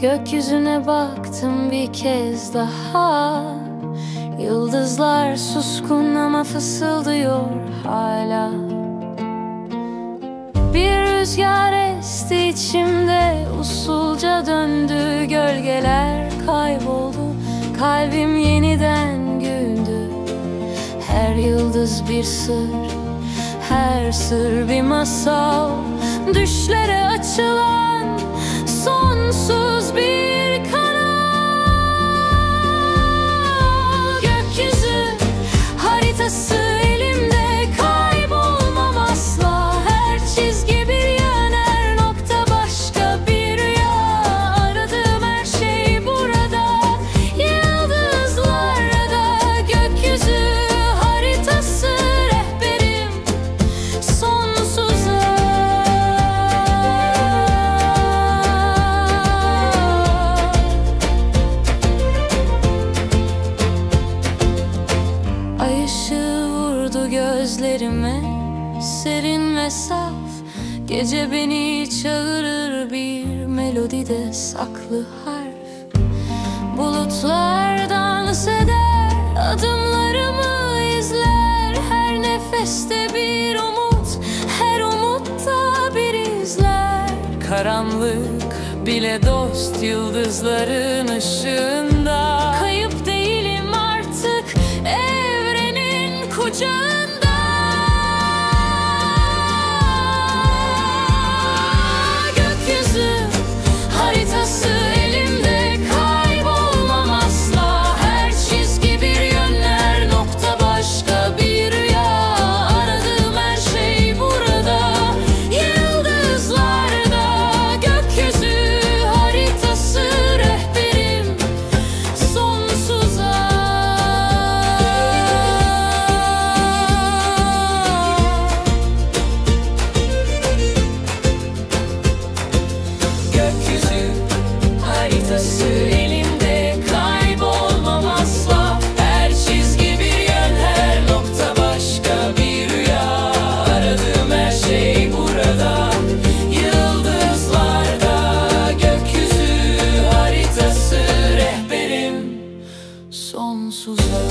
Gökyüzüne baktım bir kez daha. Yıldızlar suskun ama fısıldıyor hala. Bir rüzgar esti içimde, usulca döndü. Gölgeler kayboldu, kalbim yeniden güldü. Her yıldız bir sır, her sır bir masal. Düşlere açılan sonsuz bir kanal. Gökyüzü haritası elimde, kaybolmam asla. Her çizgi bir yön, her nokta başka bir rüya. Aradığım her şey burada, yıldızlarda. Gökyüzü haritası rehberim sonsuza. Ay ışığı vurdu gözlerime, serin ve saf. Gece beni çağırır bir melodide saklı harf. Bulutlar dans eder, adımlarımı izler. Her nefeste bir umut, her umutta bir izler. Karanlık bile dost yıldızların ışığında. Kayıp değilim artık evrenin kucağında. Gökyüzü haritası elimde, kaybolmam asla. Her çizgi bir yön, her nokta başka bir rüya. Aradığım her şey burada, yıldızlarda. Gökyüzü haritası rehberim sonsuza. Gökyüzü haritası elimde, kaybolmam asla. Her çizgi bir yön, her nokta başka bir rüya. Aradığım her şey burada, yıldızlarda. Gökyüzü haritası rehberim sonsuza.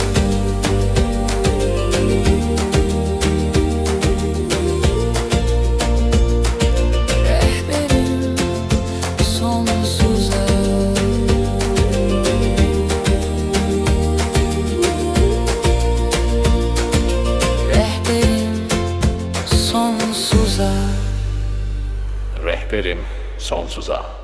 Rehberim sonsuza. Rehberim sonsuza. Rehberim sonsuza.